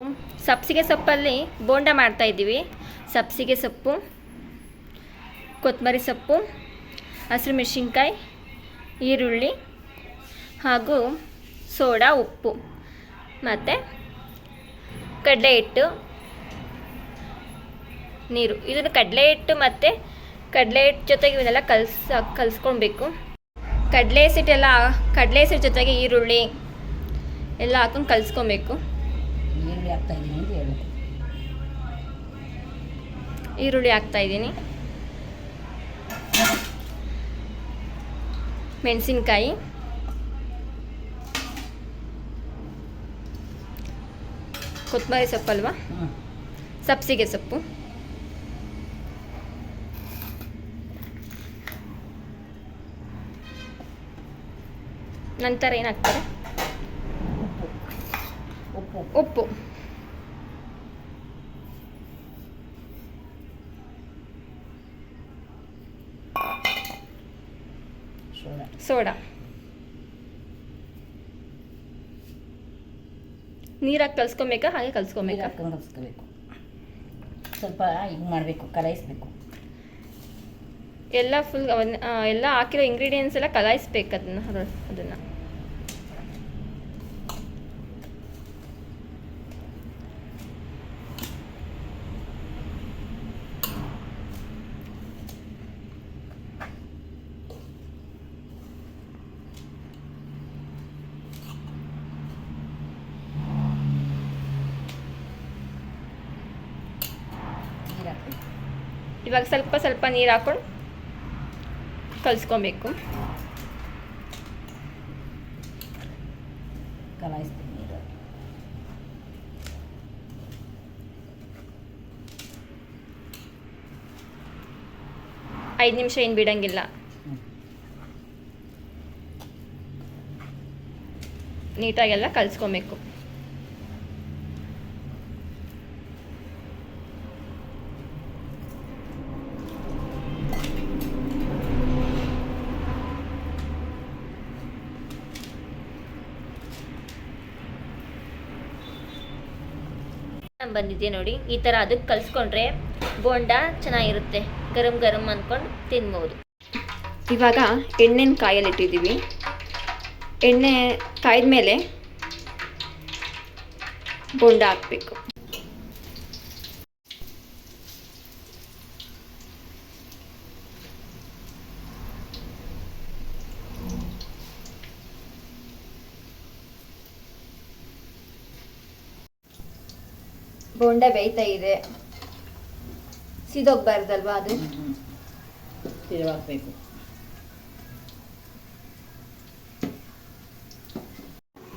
ಸಬ್ಸಿಗೆ ಸೊಪ್ಪಲ್ಲಿ ಬೋಂಡ ಮಾಡ್ತಾಯಿದ್ದೀವಿ. ಸಬ್ಸಿಗೆ ಸೊಪ್ಪು, ಕೊತ್ತಂಬರಿ ಸೊಪ್ಪು, ಹಸಿರು ಮೆಣಸಿನ್ಕಾಯಿ, ಈರುಳ್ಳಿ ಹಾಗೂ ಸೋಡಾ, ಉಪ್ಪು ಮತ್ತು ಕಡಲೆ ಹಿಟ್ಟು, ನೀರು. ಇದನ್ನು ಕಡಲೆ ಹಿಟ್ಟು ಮತ್ತು ಕಡಲೆ ಹಿಟ್ಟು ಜೊತೆಗೆ ಇವನ್ನೆಲ್ಲ ಕಲಿಸ್ಕೊಳ್ಬೇಕು. ಕಡಲೆ ಹಸಿಟ್ಟು ಜೊತೆಗೆ ಈರುಳ್ಳಿ ಎಲ್ಲ ಹಾಕೊಂಡು ಕಲಿಸ್ಕೊಬೇಕು. ಈರುಳ್ಳಿ ಹಾಕ್ತಾಯಿದ್ದೀನಿ, ಮೆಣಸಿನ್ಕಾಯಿ, ಕೊತ್ತಂಬರಿ ಸೊಪ್ಪು ಅಲ್ವಾ, ಸಬ್ಸಿಗೆ ಸೊಪ್ಪು, ನಂತರ ಏನಾಗ್ತದೆ, ಉಪ್ಪು, ಸೋಡಾ. ನೀರಾಗಿ ಕಲಿಸ್ಕೊಬೇಕಾ, ಹಾಗೆ ಕಲಿಸ್ಕೊಬೇಕಾ? ಕಲಿಸ್ಕೋಬೇಕು. ಸ್ವಲ್ಪ ಹಿಂಗೆ ಮಾಡಬೇಕು, ಕಲಾಯಿಸ್ಬೇಕು. ಎಲ್ಲ ಫುಲ್ ಎಲ್ಲ ಹಾಕಿರೋ ಇಂಗ್ರೀಡಿಯೆಂಟ್ಸ್ ಎಲ್ಲ ಕಲಾಯಿಸ್ಬೇಕು ಅದನ್ನು. ಇವಾಗ ಸ್ವಲ್ಪ ಸ್ವಲ್ಪ ನೀರು ಹಾಕೊಂಡು ಕಲಿಸ್ಕೊಬೇಕು. ಕಲಾಯಿಸ್ತೀನಿ ನೀರು. ಐದು ನಿಮಿಷ ಏನು ಬಿಡಂಗಿಲ್ಲ, ನೀಟಾಗೆಲ್ಲ ಕಲಿಸ್ಕೊಬೇಕು. ಬಂದಿದೆ ನೋಡಿ, ಈ ಥರ ಅದಕ್ಕೆ ಕಲಿಸ್ಕೊಂಡ್ರೆ ಬೋಂಡ ಚೆನ್ನಾಗಿರುತ್ತೆ. ಗರಂ ಗರಂ ಅಂದ್ಕೊಂಡು ತಿನ್ಬೋದು. ಇವಾಗ ಎಣ್ಣೆನ ಕಾಯಲ್ಲಿಟ್ಟಿದ್ದೀವಿ. ಎಣ್ಣೆ ಕಾಯ್ದ ಮೇಲೆ ಬೋಂಡ ಹಾಕಬೇಕು. ಬೋಂಡ ಬೇಯ್ತಾ ಇದೆ, ಸಿದೋಗ್ಬಾರ್ದಲ್ವಾ, ಅದು ತಿರುವಾಗಬೇಕು.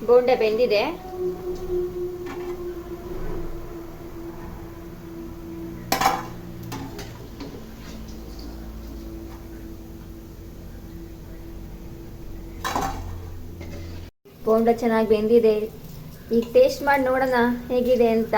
ಬೋಂಡ ಬೆಂದಿದೆ. ಬೋಂಡ ಚೆನ್ನಾಗಿ ಬೆಂದಿದೆ. ಈಗ ಟೇಸ್ಟ್ ಮಾಡಿ ನೋಡೋಣ ಹೇಗಿದೆ ಅಂತ.